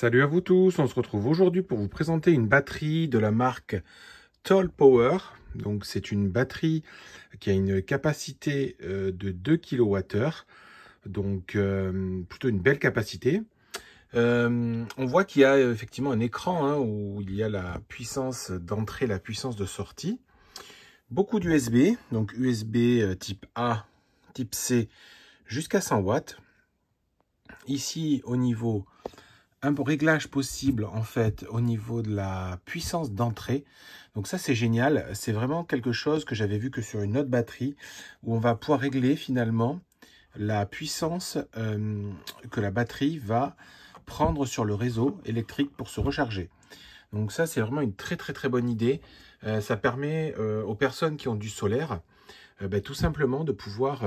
Salut à vous tous, on se retrouve aujourd'hui pour vous présenter une batterie de la marque Toll Power. Donc c'est une batterie qui a une capacité de 2 kWh, donc plutôt une belle capacité. On voit qu'il y a effectivement un écran où il y a la puissance d'entrée, la puissance de sortie. Beaucoup d'USB, donc USB type A, type C jusqu'à 100 watts. Ici au niveau un réglage possible en fait au niveau de la puissance d'entrée. Donc ça c'est génial, c'est vraiment quelque chose que j'avais vu que sur une autre batterie où on va pouvoir régler finalement la puissance que la batterie va prendre sur le réseau électrique pour se recharger. Donc ça c'est vraiment une très bonne idée. Ça permet aux personnes qui ont du solaire tout simplement de pouvoir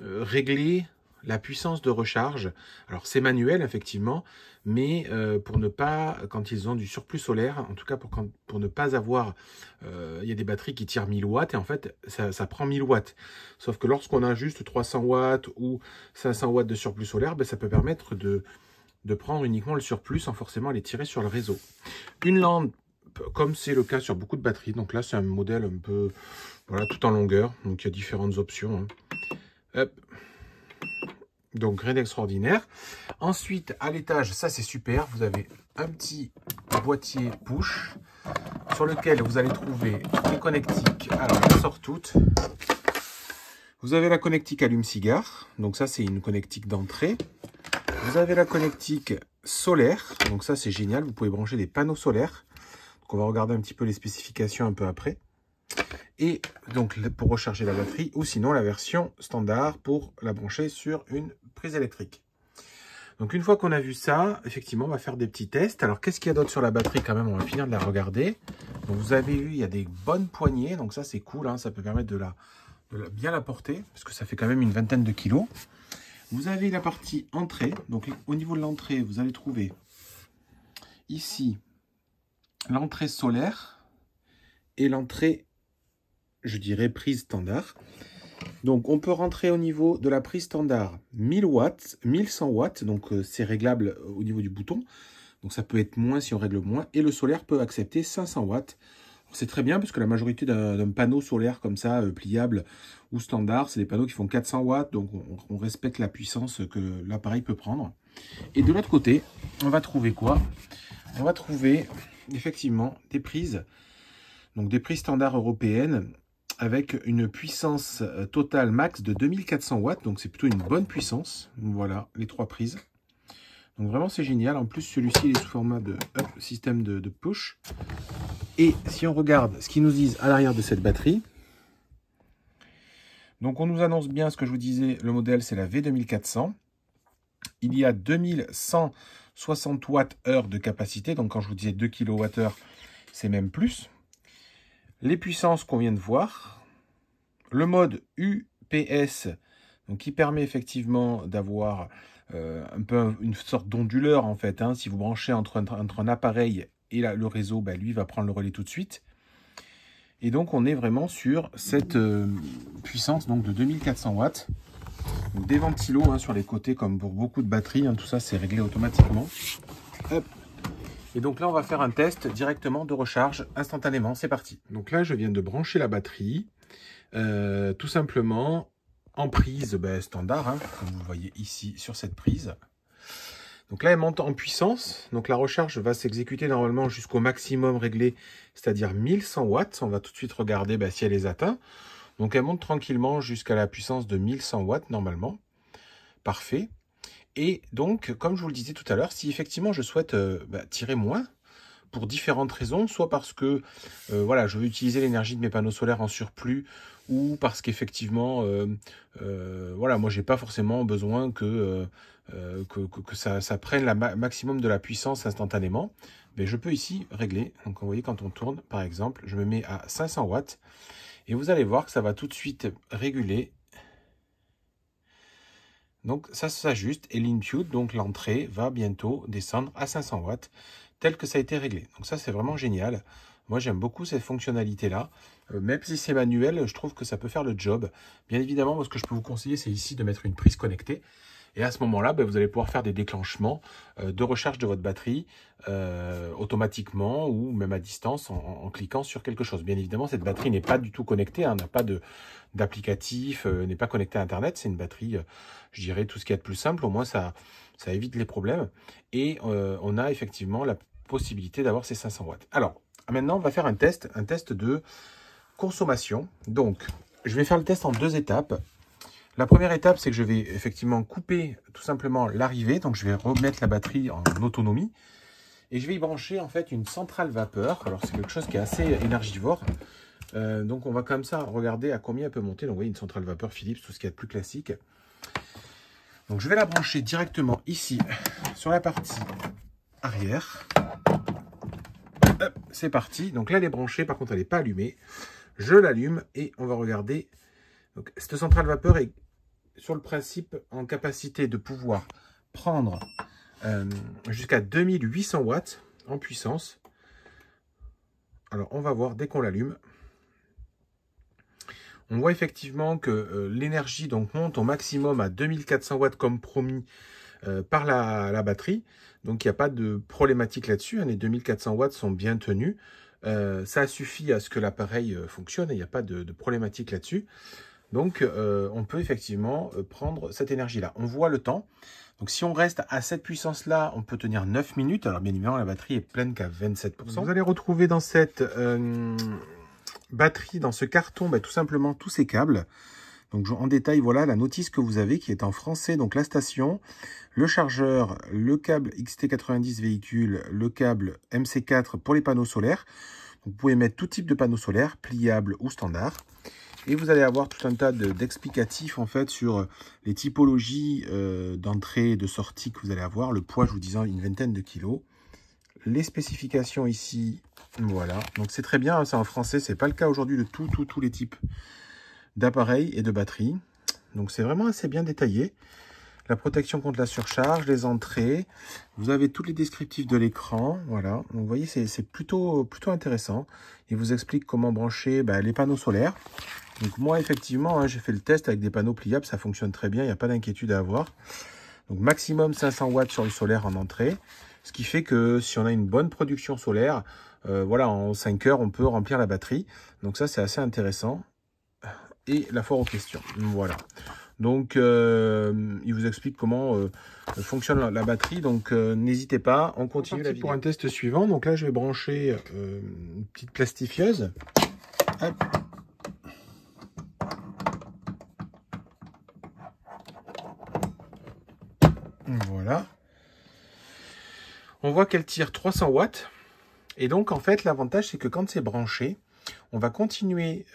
régler la puissance de recharge. Alors c'est manuel effectivement, mais pour ne pas, quand ils ont du surplus solaire, en tout cas pour ne pas avoir, il y a des batteries qui tirent 1000 watts et en fait ça prend 1000 watts. Sauf que lorsqu'on a juste 300 watts ou 500 watts de surplus solaire, ça peut permettre de prendre uniquement le surplus sans forcément les tirer sur le réseau. Une lampe, comme c'est le cas sur beaucoup de batteries, donc là c'est un modèle un peu, voilà, tout en longueur, donc il y a différentes options. Hop. Donc rien d'extraordinaire. Ensuite, à l'étage, ça c'est super, vous avez un petit boîtier push sur lequel vous allez trouver les connectiques. Alors, je sors toutes. Vous avez la connectique allume-cigare, donc ça c'est une connectique d'entrée. Vous avez la connectique solaire, donc ça c'est génial, vous pouvez brancher des panneaux solaires. Donc on va regarder un petit peu les spécifications un peu après. Et donc pour recharger la batterie, ou sinon la version standard pour la brancher sur une prise électrique. Donc une fois qu'on a vu ça, effectivement on va faire des petits tests. Alors qu'est-ce qu'il y a d'autre sur la batterie quand même, on va finir de la regarder. Donc vous avez vu, il y a des bonnes poignées, donc ça c'est cool, ça peut permettre de bien la porter, parce que ça fait quand même une vingtaine de kilos. Vous avez la partie entrée, donc au niveau de l'entrée, vous allez trouver ici l'entrée solaire et l'entrée, je dirais, prise standard. Donc on peut rentrer au niveau de la prise standard 1000 watts, 1100 watts, donc c'est réglable au niveau du bouton. Donc ça peut être moins si on règle moins. Et le solaire peut accepter 500 watts. C'est très bien parce que la majorité d'un panneau solaire comme ça, pliable ou standard, c'est des panneaux qui font 400 watts. Donc on respecte la puissance que l'appareil peut prendre. Et de l'autre côté, on va trouver quoi? On va trouver effectivement des prises. Donc des prises standards européennes avec une puissance totale max de 2400 watts. Donc c'est plutôt une bonne puissance. Voilà les trois prises. Donc vraiment c'est génial. En plus celui-ci il est sous format de système de push. Et si on regarde ce qu'ils nous disent à l'arrière de cette batterie, donc on nous annonce bien ce que je vous disais, le modèle c'est la V2400. Il y a 2160 Wh de capacité, donc quand je vous disais 2 kWh, c'est même plus. Les puissances qu'on vient de voir, le mode UPS, donc qui permet effectivement d'avoir un peu une sorte d'onduleur en fait. Si vous branchez entre un appareil et le réseau, lui va prendre le relais tout de suite. Et donc on est vraiment sur cette puissance donc de 2400 watts. Donc, des ventilos sur les côtés comme pour beaucoup de batteries, tout ça c'est réglé automatiquement. Hop. Et donc là on va faire un test directement de recharge instantanément, c'est parti. Donc là je viens de brancher la batterie, tout simplement en prise standard, comme vous le voyez ici sur cette prise. Donc là, elle monte en puissance. Donc la recharge va s'exécuter normalement jusqu'au maximum réglé, c'est-à-dire 1100 watts. On va tout de suite regarder si elle les atteint. Donc elle monte tranquillement jusqu'à la puissance de 1100 watts normalement. Parfait. Et donc, comme je vous le disais tout à l'heure, si effectivement je souhaite tirer moins, pour différentes raisons, soit parce que voilà, je veux utiliser l'énergie de mes panneaux solaires en surplus, ou parce qu'effectivement, voilà, moi j'ai pas forcément besoin que ça prenne le maximum de la puissance instantanément. Mais je peux ici régler. Donc vous voyez, quand on tourne, par exemple, je me mets à 500 watts, et vous allez voir que ça va tout de suite réguler. Donc ça s'ajuste, et l'input, donc l'entrée, va bientôt descendre à 500 watts, tel que ça a été réglé. Donc ça c'est vraiment génial. Moi j'aime beaucoup cette fonctionnalité-là. Même si c'est manuel, je trouve que ça peut faire le job. Bien évidemment, moi ce que je peux vous conseiller, c'est ici de mettre une prise connectée. Et à ce moment-là, vous allez pouvoir faire des déclenchements de recharge de votre batterie automatiquement ou même à distance en cliquant sur quelque chose. Bien évidemment, cette batterie n'est pas du tout connectée, hein, n'a pas d'applicatif, n'est pas connectée à Internet. C'est une batterie, je dirais, tout ce qu'il y a de plus simple. Au moins, ça évite les problèmes. Et on a effectivement la possibilité d'avoir ces 500 watts. Alors, maintenant, on va faire un test de consommation. Donc, je vais faire le test en 2 étapes. La première étape, c'est que je vais effectivement couper tout simplement l'arrivée. Donc, je vais remettre la batterie en autonomie. Et je vais y brancher en fait une centrale vapeur. Alors, c'est quelque chose qui est assez énergivore. Donc, on va comme ça regarder à combien elle peut monter. Donc, vous voyez, une centrale vapeur Philips, tout ce qu'il y a de plus classique. Donc, je vais la brancher directement ici, sur la partie arrière. C'est parti. Donc là, elle est branchée. Par contre, elle n'est pas allumée. Je l'allume et on va regarder. Donc, cette centrale vapeur est sur le principe en capacité de pouvoir prendre jusqu'à 2800 watts en puissance. Alors, on va voir dès qu'on l'allume. On voit effectivement que l'énergie donc monte au maximum à 2400 watts comme promis par la batterie. Donc, il n'y a pas de problématique là-dessus. Les 2400 watts sont bien tenus. Ça suffit à ce que l'appareil fonctionne et il n'y a pas de problématique là-dessus. Donc, on peut effectivement prendre cette énergie-là. On voit le temps. Donc, si on reste à cette puissance-là, on peut tenir 9 minutes. Alors, bien évidemment, la batterie est pleine qu'à 27%. Vous allez retrouver dans cette batterie, dans ce carton, tout simplement tous ces câbles. Donc, en détail, voilà la notice que vous avez qui est en français. Donc, la station, le chargeur, le câble XT90 véhicule, le câble MC4 pour les panneaux solaires. Donc, vous pouvez mettre tout type de panneaux solaires, pliables ou standards. Et vous allez avoir tout un tas d'explicatifs en fait sur les typologies d'entrée et de sortie que vous allez avoir. Le poids, je vous disais, une vingtaine de kilos. Les spécifications ici, voilà. Donc c'est très bien, hein, c'est en français. C'est pas le cas aujourd'hui de tous les types d'appareils et de batteries. Donc c'est vraiment assez bien détaillé. La protection contre la surcharge, les entrées. Vous avez tous les descriptifs de l'écran. Voilà. Donc vous voyez, c'est plutôt intéressant. Il vous explique comment brancher les panneaux solaires. Donc moi, effectivement, hein, j'ai fait le test avec des panneaux pliables. Ça fonctionne très bien. Il n'y a pas d'inquiétude à avoir. Donc maximum 500 watts sur le solaire en entrée. Ce qui fait que si on a une bonne production solaire, voilà, en 5 heures, on peut remplir la batterie. Donc ça, c'est assez intéressant. Et la foire aux questions. Voilà. Donc, il vous explique comment fonctionne la batterie. Donc, n'hésitez pas, on continue la vidéo. Pour un test suivant, donc là, je vais brancher une petite plastifieuse. Hop. Voilà. On voit qu'elle tire 300 watts. Et donc, en fait, l'avantage, c'est que quand c'est branché, on va continuer,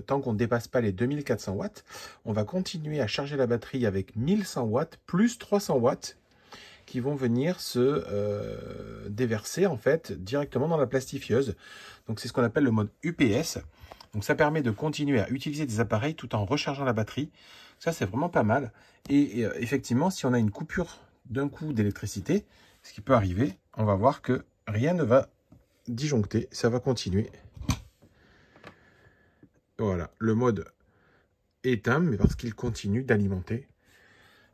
tant qu'on ne dépasse pas les 2400 watts, on va continuer à charger la batterie avec 1100 watts plus 300 watts qui vont venir se déverser en fait directement dans la plastifieuse. Donc c'est ce qu'on appelle le mode UPS. Donc ça permet de continuer à utiliser des appareils tout en rechargeant la batterie. Ça c'est vraiment pas mal. Et effectivement, si on a une coupure d'un coup d'électricité, ce qui peut arriver, on va voir que rien ne va disjoncter, ça va continuer. Voilà, le mode éteint, mais parce qu'il continue d'alimenter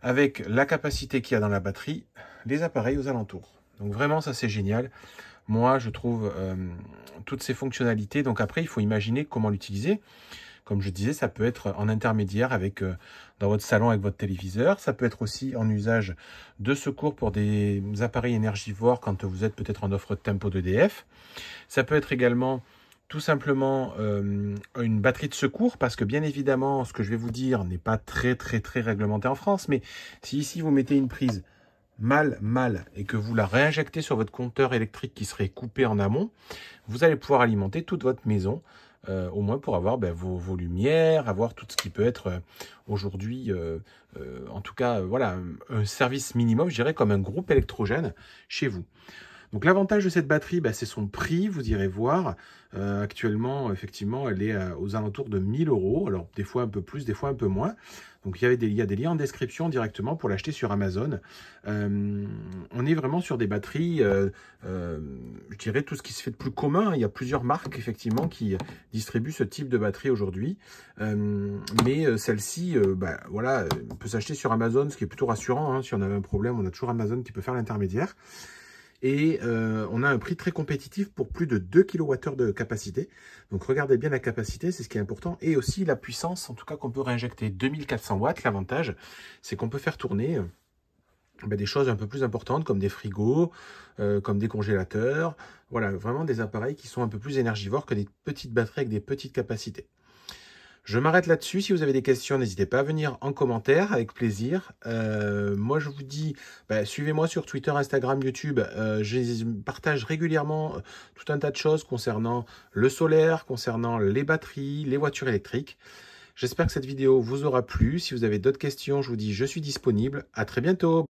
avec la capacité qu'il y a dans la batterie, les appareils aux alentours. Donc vraiment, ça c'est génial. Moi, je trouve toutes ces fonctionnalités. Donc après, il faut imaginer comment l'utiliser. Comme je disais, ça peut être en intermédiaire avec dans votre salon avec votre téléviseur. Ça peut être aussi en usage de secours pour des appareils énergivores quand vous êtes peut-être en offre tempo d'EDF. Ça peut être également tout simplement une batterie de secours, parce que bien évidemment, ce que je vais vous dire n'est pas très réglementé en France, mais si ici vous mettez une prise mal et que vous la réinjectez sur votre compteur électrique qui serait coupé en amont, vous allez pouvoir alimenter toute votre maison, au moins pour avoir vos lumières, avoir tout ce qui peut être aujourd'hui, en tout cas, voilà, un service minimum, je dirais comme un groupe électrogène chez vous. Donc l'avantage de cette batterie, bah, c'est son prix, vous irez voir. Actuellement, effectivement, elle est aux alentours de 1000 €. Alors des fois un peu plus, des fois un peu moins. Donc il y a des liens en description directement pour l'acheter sur Amazon. On est vraiment sur des batteries, je dirais tout ce qui se fait de plus commun. Il y a plusieurs marques effectivement qui distribuent ce type de batterie aujourd'hui. Mais celle-ci, bah, voilà, peut s'acheter sur Amazon, ce qui est plutôt rassurant. Hein. Si on avait un problème, on a toujours Amazon qui peut faire l'intermédiaire. Et on a un prix très compétitif pour plus de 2 kWh de capacité. Donc regardez bien la capacité, c'est ce qui est important. Et aussi la puissance, en tout cas qu'on peut réinjecter 2400 watts. L'avantage, c'est qu'on peut faire tourner des choses un peu plus importantes comme des frigos, comme des congélateurs. Voilà, vraiment des appareils qui sont un peu plus énergivores que des petites batteries avec des petites capacités. Je m'arrête là-dessus. Si vous avez des questions, n'hésitez pas à venir en commentaire, avec plaisir. Moi, je vous dis, suivez-moi sur Twitter, Instagram, YouTube. Je partage régulièrement tout un tas de choses concernant le solaire, concernant les batteries, les voitures électriques. J'espère que cette vidéo vous aura plu. Si vous avez d'autres questions, je vous dis, je suis disponible. À très bientôt.